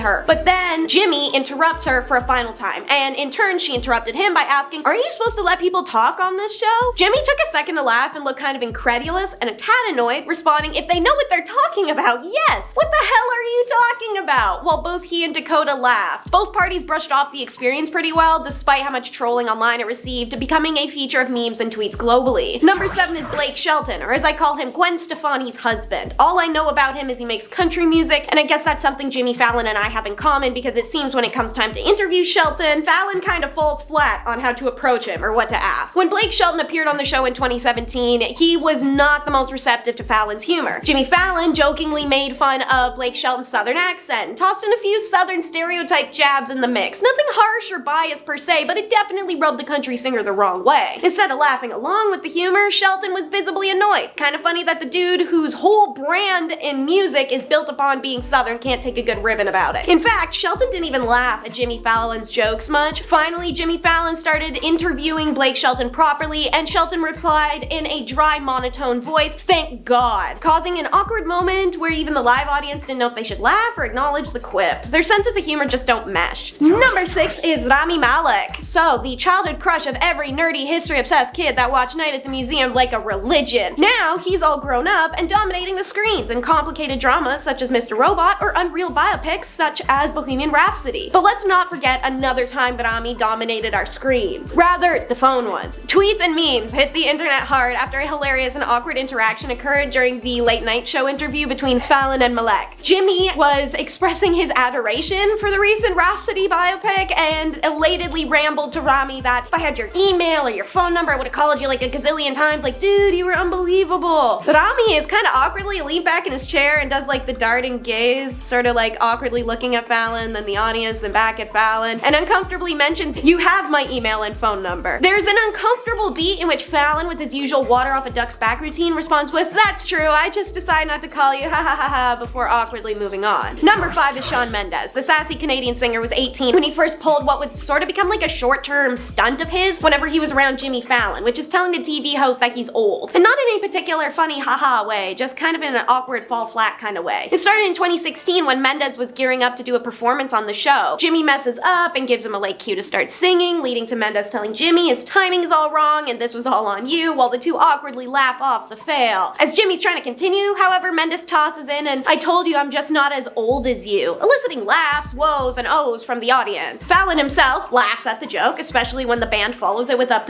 her. But then Jimmy interrupts her for a final time, and in turn she interrupted him by asking, "Aren't you supposed to let people talk on this show?" Jimmy took a second to laugh and look kind of incredulous and a tad annoyed, responding, "If they know what they're talking about, yes! What the hell are you talking about?" While both he and Dakota laughed. Both parties brushed off the experience pretty well, despite how much trolling online it received, becoming a feature of memes and tweets globally. Number 7 is Blake Shelton, or as I call him, Gwen Stefani's husband. All I know about him is he makes country music, and I guess that's something Jimmy Fallon and I have in common because it seems when it comes time to interview Shelton, Fallon kind of falls flat on how to approach him or what to ask. When Blake Shelton appeared on the show in 2017, he was not the most receptive to Fallon's humor. Jimmy Fallon jokingly made fun of Blake Shelton's southern accent and tossed in a few southern stereotype jabs in the mix. Nothing harsh or biased per se, but it definitely rubbed the country singer the wrong way. Instead of laughing along with the humor, Shelton was visibly annoyed. Kind of funny that the dude whose whole brand in music is built upon being southern can't take a good ribbon about it. In fact, Shelton didn't even laugh at Jimmy Fallon's jokes much. Finally, Jimmy Fallon started interviewing Blake Shelton properly, and Shelton replied in a dry, monotone voice, "Thank God," causing an awkward moment where even the live audience didn't know if they should laugh or acknowledge the quip. Their senses of humor just don't mesh. Number 6 is Rami Malek. So, the childhood crush of every nerdy, history-obsessed kid that watched Night at the Museum like a religion. Now, he's all grown up and dominating the screens in complicated dramas such as Mr. Robot or unreal biopics such as Bohemian Rhapsody. But let's not forget another time Rami dominated our screens. Rather, the phone ones. Tweets and memes hit the internet hard after a hilarious and awkward interaction occurred during the late night show interview between Fallon and Malek. Jimmy was expressing his adoration for the recent Rhapsody biopic and elatedly rambled to Rami that if I had your email or your phone number, I would have called you like a gazillion times, like, dude, you were unbelievable. But Rami is kind of awkwardly leaned back in his chair and does like the darting gaze, sort of like awkwardly looking at Fallon, then the audience, then back at Fallon, and uncomfortably mentions, "You have my email and phone number." There's an uncomfortable beat in which Fallon, with his usual water off a duck's back routine, responds with, "That's true, I just decided not to call you, ha ha ha ha," before awkwardly moving on. Number 5 is Shawn Mendes. The sassy Canadian singer was 18 when he first pulled what would sort of become like a short-term stunt of his whenever he was around Jimmy Fallon, which is telling the TV host that he's old. And not in any particular funny haha way, just kind of in an awkward fall flat kind of way. It started in 2016 when Mendes was gearing up to do a performance on the show. Jimmy messes up and gives him a late cue to start singing, leading to Mendes telling Jimmy his timing is all wrong and this was all on you, while the two awkwardly laugh off the fail. As Jimmy's trying to continue, however, Mendes tosses in an "I told you I'm just not as old as you," eliciting laughs, whoas, and ohs from the audience. Fallon himself laughs at the joke, especially when the band follows it with a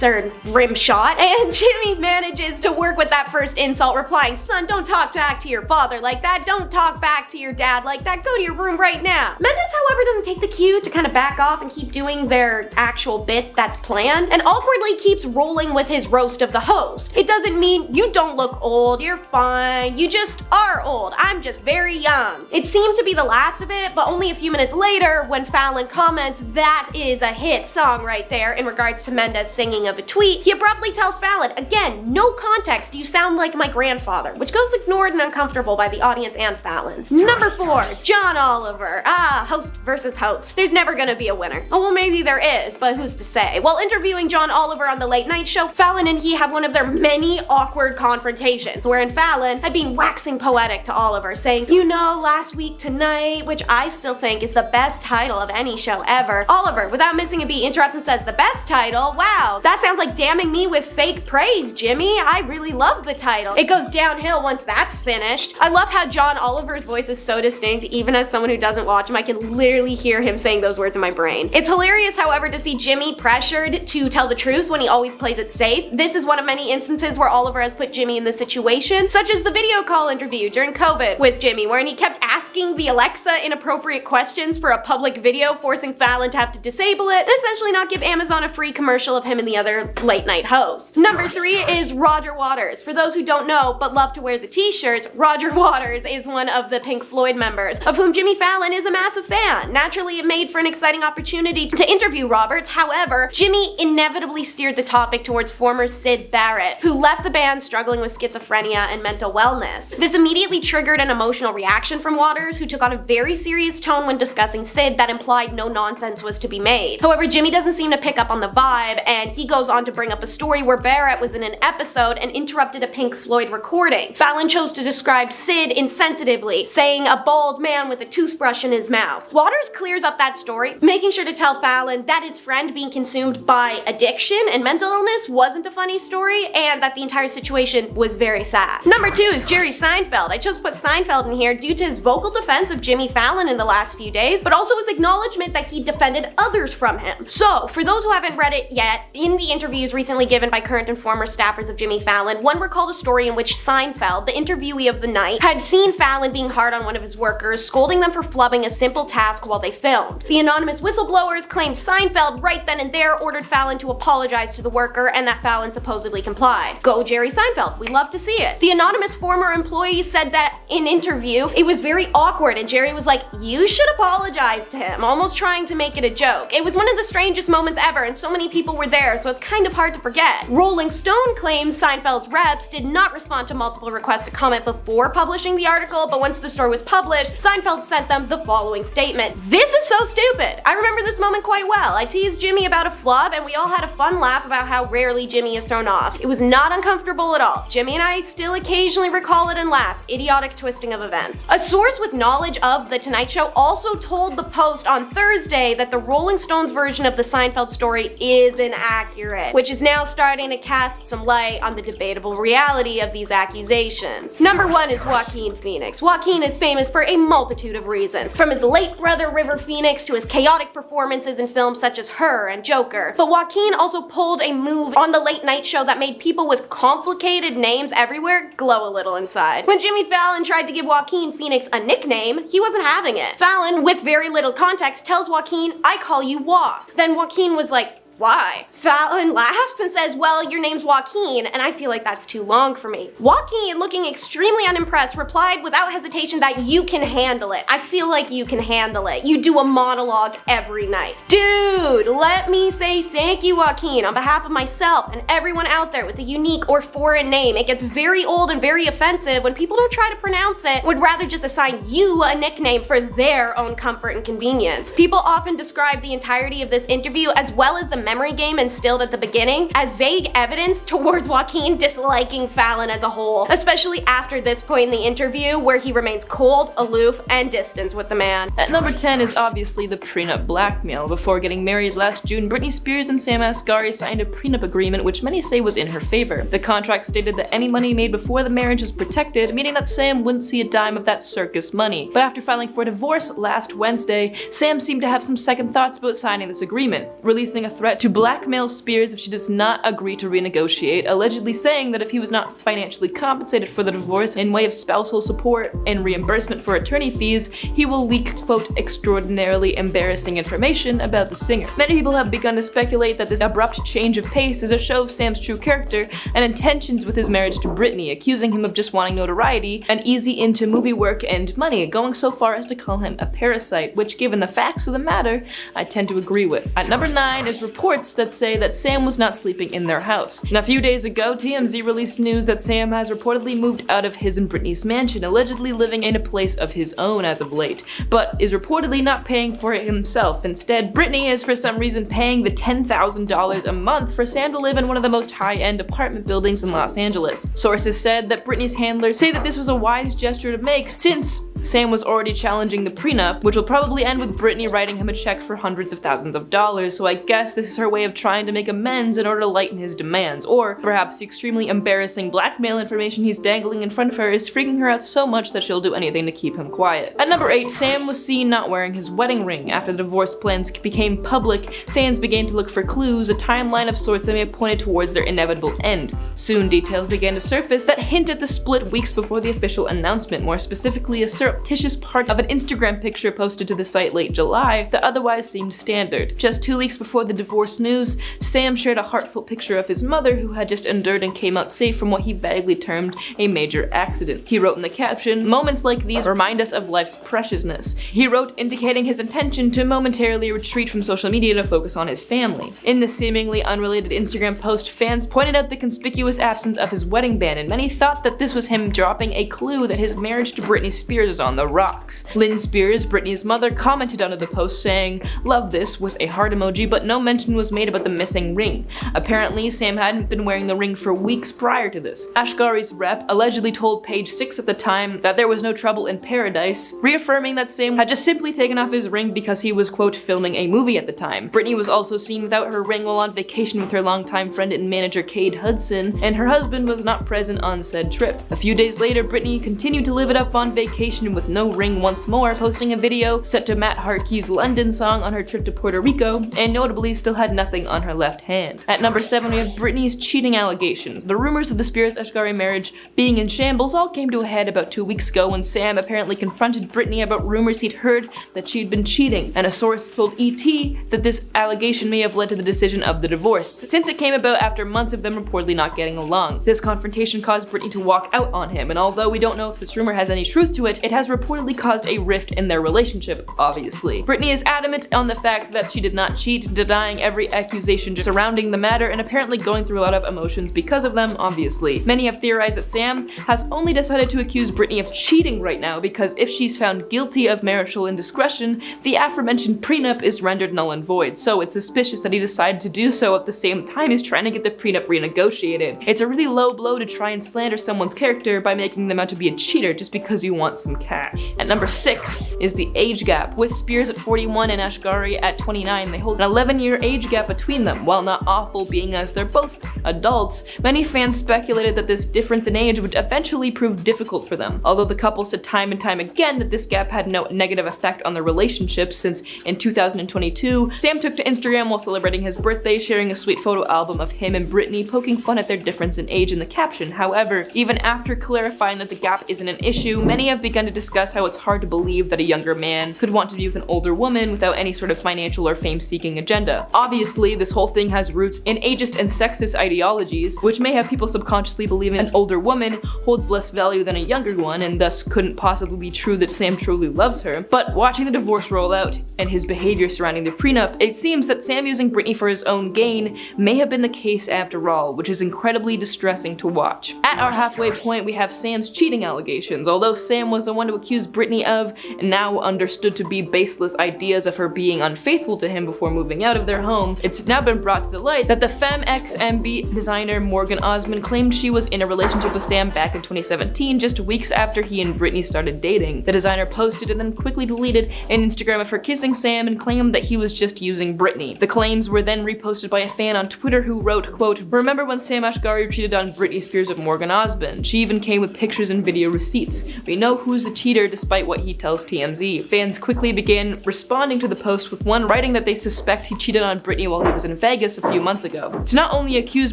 or rim shot, and Jimmy manages to work with that first insult, replying, "Son, don't talk back to your father like that, don't talk back to your dad like that, go to your room right now." Mendes, however, doesn't take the cue to kind of back off and keep doing their actual bit that's planned, and awkwardly keeps rolling with his roast of the host. It doesn't mean "you don't look old, you're fine, you just are old, I'm just very young." It seemed to be the last of it, but only a few minutes later when Fallon comments, "That is a hit song right there," in regards to Mendes singing of a tweet, he abruptly tells Fallon, again, no context, "You sound like my grandfather," which goes ignored and uncomfortable by the audience and Fallon. Number 4, John Oliver. Host versus host. There's never gonna be a winner. Oh, well, maybe there is, but who's to say? While interviewing John Oliver on the Late Night Show, Fallon and he have one of their many awkward confrontations, wherein Fallon had been waxing poetic to Oliver, saying, "You know, last week tonight," which I still think is the best title of any show ever. Oliver, without missing a beat, interrupts and says, "The best title? Wow, that sounds like damning me with fake praise, Jimmy. I really love the title." It goes downhill once that's finished. I love how John Oliver's voice is so distinct, even as someone who doesn't watch him, I can literally hear him saying those words in my brain. It's hilarious, however, to see Jimmy pressured to tell the truth when he always plays it safe. This is one of many instances where Oliver has put Jimmy in this situation, such as the video call interview during COVID with Jimmy, wherein he kept asking the Alexa inappropriate questions for a public video, forcing Fallon to have to disable it, and essentially not give Amazon a free commercial of him and the other late night host. Number 3 is Roger Waters. For those who don't know but love to wear the t-shirts, Roger Waters is one of the Pink Floyd members, of whom Jimmy Fallon is a massive fan. Naturally, it made for an exciting opportunity to interview Roberts. However, Jimmy inevitably steered the topic towards former Syd Barrett, who left the band struggling with schizophrenia and mental wellness. This immediately triggered an emotional reaction from Waters, who took on a very serious tone when discussing Syd that implied no nonsense was to be made. However, Jimmy doesn't seem to pick up on the vibe, and he goes on to bring up a story where Barrett was in an episode and interrupted a Pink Floyd recording. Fallon chose to describe Syd insensitively, saying a bald man with a toothbrush in his mouth. Waters clears up that story, making sure to tell Fallon that his friend being consumed by addiction and mental illness wasn't a funny story, and that the entire situation was very sad. Number 2 is Jerry Seinfeld. I chose to put Seinfeld in here due to his vocal defense of Jimmy Fallon in the last few days, but also his acknowledgement that he defended others from him. So, for those who haven't read it yet, in the interviews recently given by current and former staffers of Jimmy Fallon, one recalled a story in which Seinfeld, the interviewee of the night, had seen Fallon being hard on one of his workers, scolding them for flubbing a simple task while they filmed. The anonymous whistleblowers claimed Seinfeld right then and there ordered Fallon to apologize to the worker, and that Fallon supposedly complied. Go Jerry Seinfeld, we love to see it. The anonymous former employee said that in interview, it was very awkward and Jerry was like, "You should apologize to him," almost trying to make it a joke. It was one of the strangest moments ever, and so many people were there, so it's kind of hard to forget. Rolling Stone claims Seinfeld's reps did not respond to multiple requests to comment before publishing the article, but once the story was published, Seinfeld sent them the following statement: "This is so stupid. I remember this moment quite well. I teased Jimmy about a flub and we all had a fun laugh about how rarely Jimmy is thrown off. It was not uncomfortable at all. Jimmy and I still occasionally recall it and laugh. Idiotic twisting of events." A source with knowledge of The Tonight Show also told the Post on Thursday that the Rolling Stones version of the Seinfeld story is inaccurate, which is now starting to cast some light on the debatable reality of these accusations. Number 1 is Joaquin Phoenix. Joaquin is famous for a multitude of reasons, from his late brother River Phoenix to his chaotic performances in films such as Her and Joker. But Joaquin also pulled a move on the Late Night Show that made people with complicated names everywhere glow a little inside. When Jimmy Fallon tried to give Joaquin Phoenix a nickname, he wasn't having it. Fallon, with very little context, tells Joaquin, "I call you Wa." Then Joaquin was like, Why? Fallon laughs and says, well, your name's Joaquin, and I feel like that's too long for me. Joaquin, looking extremely unimpressed, replied without hesitation that you can handle it. I feel like you can handle it. You do a monologue every night. Dude, let me say thank you, Joaquin, on behalf of myself and everyone out there with a unique or foreign name. It gets very old and very offensive when people don't try to pronounce it, would rather just assign you a nickname for their own comfort and convenience. People often describe the entirety of this interview, as well as the memory game instilled at the beginning, as vague evidence towards Joaquin disliking Fallon as a whole, especially after this point in the interview where he remains cold, aloof, and distant with the man. At number 10 is obviously the prenup blackmail. Before getting married last June, Britney Spears and Sam Asghari signed a prenup agreement which many say was in her favor. The contract stated that any money made before the marriage was protected, meaning that Sam wouldn't see a dime of that circus money. But after filing for divorce last Wednesday, Sam seemed to have some second thoughts about signing this agreement, releasing a threat to blackmail Spears if she does not agree to renegotiate, allegedly saying that if he was not financially compensated for the divorce in way of spousal support and reimbursement for attorney fees, he will leak, quote, extraordinarily embarrassing information about the singer. Many people have begun to speculate that this abrupt change of pace is a show of Sam's true character and intentions with his marriage to Britney, accusing him of just wanting notoriety and easy into movie work and money, going so far as to call him a parasite, which, given the facts of the matter, I tend to agree with. At number 9 is reports that say that Sam was not sleeping in their house. And a few days ago, TMZ released news that Sam has reportedly moved out of his and Britney's mansion, allegedly living in a place of his own as of late, but is reportedly not paying for it himself. Instead, Britney is for some reason paying the $10,000 a month for Sam to live in one of the most high-end apartment buildings in Los Angeles. Sources said that Britney's handlers say that this was a wise gesture to make since Sam was already challenging the prenup, which will probably end with Britney writing him a check for hundreds of thousands of dollars, so I guess this is her way of trying to make amends in order to lighten his demands, or perhaps the extremely embarrassing blackmail information he's dangling in front of her is freaking her out so much that she'll do anything to keep him quiet. At number 8, Sam was seen not wearing his wedding ring. After the divorce plans became public, fans began to look for clues, a timeline of sorts that may have pointed towards their inevitable end. Soon, details began to surface that hint at the split weeks before the official announcement, more specifically a surreptitious part of an Instagram picture posted to the site late July that otherwise seemed standard. Just 2 weeks before the divorce news, Sam shared a heartfelt picture of his mother, who had just endured and came out safe from what he vaguely termed a major accident. He wrote in the caption, "Moments like these remind us of life's preciousness." He wrote, indicating his intention to momentarily retreat from social media to focus on his family. In this seemingly unrelated Instagram post, fans pointed out the conspicuous absence of his wedding band, and many thought that this was him dropping a clue that his marriage to Britney Spears is on the rocks. Lynn Spears, Britney's mother, commented under the post saying, "Love this," with a heart emoji, but no mention was made about the missing ring. Apparently, Sam hadn't been wearing the ring for weeks prior to this. Asghari's rep allegedly told Page 6 at the time that there was no trouble in paradise, reaffirming that Sam had just simply taken off his ring because he was, quote, filming a movie at the time. Britney was also seen without her ring while on vacation with her longtime friend and manager Cade Hudson, and her husband was not present on said trip. A few days later, Britney continued to live it up on vacation with no ring once more, posting a video set to Matt Hartke's London song on her trip to Puerto Rico, and notably still had nothing on her left hand. At number 7, we have Britney's cheating allegations. The rumors of the Spears-Asghari marriage being in shambles all came to a head about 2 weeks ago when Sam apparently confronted Britney about rumors he'd heard that she'd been cheating, and a source told ET that this allegation may have led to the decision of the divorce, since it came about after months of them reportedly not getting along. This confrontation caused Britney to walk out on him, and although we don't know if this rumor has any truth to it, it has reportedly caused a rift in their relationship, obviously. Britney is adamant on the fact that she did not cheat, denying every accusation surrounding the matter, and apparently going through a lot of emotions because of them, obviously. Many have theorized that Sam has only decided to accuse Britney of cheating right now because if she's found guilty of marital indiscretion, the aforementioned prenup is rendered null and void, so it's suspicious that he decided to do so at the same time he's trying to get the prenup renegotiated. It's a really low blow to try and slander someone's character by making them out to be a cheater just because you want some cash. At number 6 is the age gap. With Spears at 41 and Asghari at 29, they hold an 11-year age gap between them. While not awful, being as they're both adults, many fans speculated that this difference in age would eventually prove difficult for them. Although the couple said time and time again that this gap had no negative effect on their relationship, since in 2022, Sam took to Instagram while celebrating his birthday, sharing a sweet photo album of him and Britney, poking fun at their difference in age in the caption. However, even after clarifying that the gap isn't an issue, many have begun to discuss how it's hard to believe that a younger man could want to be with an older woman without any sort of financial or fame-seeking agenda. Obviously, this whole thing has roots in ageist and sexist ideologies, which may have people subconsciously believing an older woman holds less value than a younger one, and thus couldn't possibly be true that Sam truly loves her. But watching the divorce roll out and his behavior surrounding the prenup, it seems that Sam using Britney for his own gain may have been the case after all, which is incredibly distressing to watch. At our halfway point, we have Sam's cheating allegations. Although Sam was the one to accuse Britney of, and now understood to be baseless ideas of her being unfaithful to him before moving out of their home, it's now been brought to the light that the FemXMB designer Morgan Osmond claimed she was in a relationship with Sam back in 2017, just weeks after he and Britney started dating. The designer posted and then quickly deleted an Instagram of her kissing Sam and claimed that he was just using Britney. The claims were then reposted by a fan on Twitter who wrote, quote, "Remember when Sam Asghari cheated on Britney Spears with Morgan Osmond? She even came with pictures and video receipts. We know who's the cheater despite what he tells TMZ." Fans quickly began responding to the post, with one writing that they suspect he cheated on Britney while he was in Vegas a few months ago. To not only accuse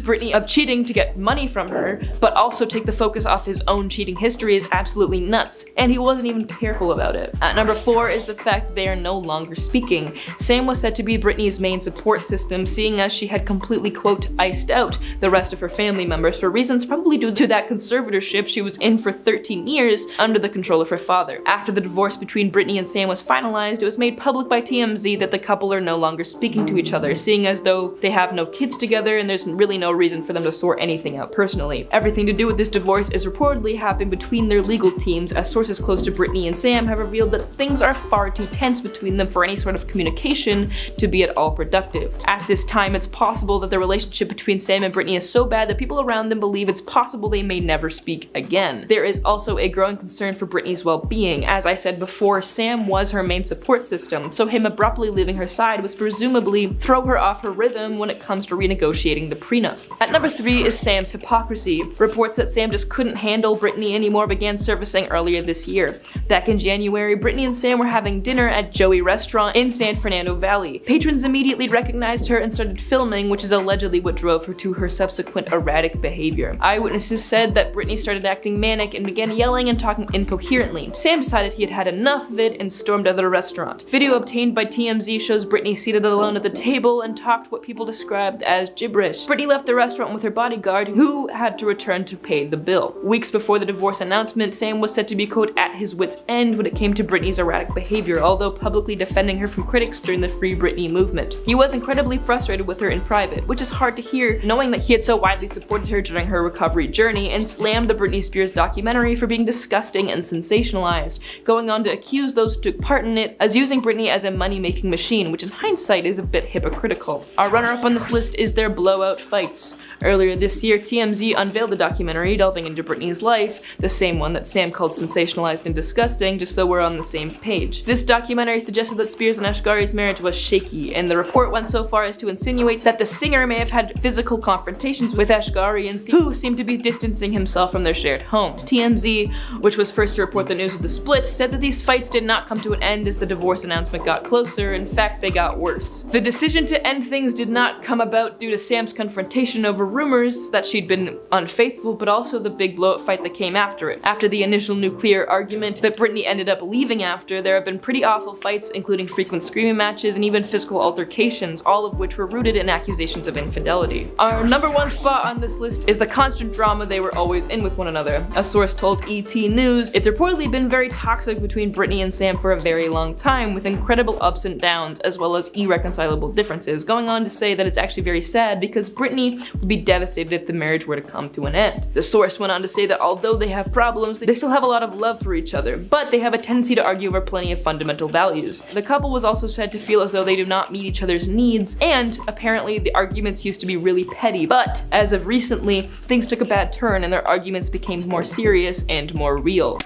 Britney of cheating to get money from her, but also take the focus off his own cheating history is absolutely nuts, and he wasn't even careful about it. At number 4 is the fact that they are no longer speaking. Sam was said to be Britney's main support system, seeing as she had completely, quote, iced out the rest of her family members for reasons probably due to that conservatorship she was in for 13 years under the control of her father. After the divorce between Britney and Sam was finalized, it was made public by TMZ that the couple are no longer speaking to each other, seeing as though they have no kids together and there's really no reason for them to sort anything out personally. Everything to do with this divorce is reportedly happening between their legal teams, as sources close to Britney and Sam have revealed that things are far too tense between them for any sort of communication to be at all productive. At this time, it's possible that the relationship between Sam and Britney is so bad that people around them believe it's possible they may never speak again. There is also a growing concern for Britney's well-being. As I said before, Sam was her main support system, so him abruptly leaving her side was presumably throw her off her rhythm when it comes to renegotiating the prenup. At number 3 is Sam's hypocrisy. Reports that Sam just couldn't handle Britney anymore began surfacing earlier this year. Back in January, Britney and Sam were having dinner at Joey Restaurant in San Fernando Valley. Patrons immediately recognized her and started filming, which is allegedly what drove her to her subsequent erratic behavior. Eyewitnesses said that Britney started acting manic and began yelling and talking incoherently. Sam decided he had had enough of it and stormed out of the restaurant. Video obtained by TMZ shows Britney seated alone at the table and talked what people described as gibberish. Britney left the restaurant with her bodyguard, who had to return to pay the bill. Weeks before the divorce announcement, Sam was said to be, quote, at his wit's end when it came to Britney's erratic behavior, although publicly defending her from critics during the Free Britney movement. He was incredibly frustrated with her in private, which is hard to hear knowing that he had so widely supported her during her recovery journey, and slammed the Britney Spears documentary for being disgusting and sensationalized, going on to accuse those who took part in it as using Britney as a money-making machine, which in hindsight is a bit hypocritical. Our runner-up on this list is their blowout fights. Earlier this year, TMZ unveiled the documentary delving into Britney's life, the same one that Sam called sensationalized and disgusting, just so we're on the same page. This documentary suggested that Spears and Asghari's marriage was shaky, and the report went so far as to insinuate that the singer may have had physical confrontations with Asghari, and who seemed to be distancing himself from their shared home. TMZ, which was first to report the news of the split, said that these fights did not come to an end as the divorce announcement got closer. In fact, they got worse. The decision to end things did not come about due to Sam's confrontation over rumors that she'd been unfaithful, but also the big blowout fight that came after it. After the initial nuclear argument that Britney ended up leaving after, there have been pretty awful fights, including frequent screaming matches and even physical altercations, all of which were rooted in accusations of infidelity. Our number 1 spot on this list is the constant drama they were always in with one another. A source told ET News, it's reportedly been very toxic between Britney and Sam for a very long time, with incredible ups and downs, as well as irreconcilable differences, going on to say that it's actually very sad because Britney would be devastated if the marriage were to come to an end. The source went on to say that although they have problems, they still have a lot of love for each other, but they have a tendency to argue over plenty of fundamental values. The couple was also said to feel as though they do not meet each other's needs, and apparently the arguments used to be really petty, but as of recently, things took a bad turn and their arguments became more serious and more real.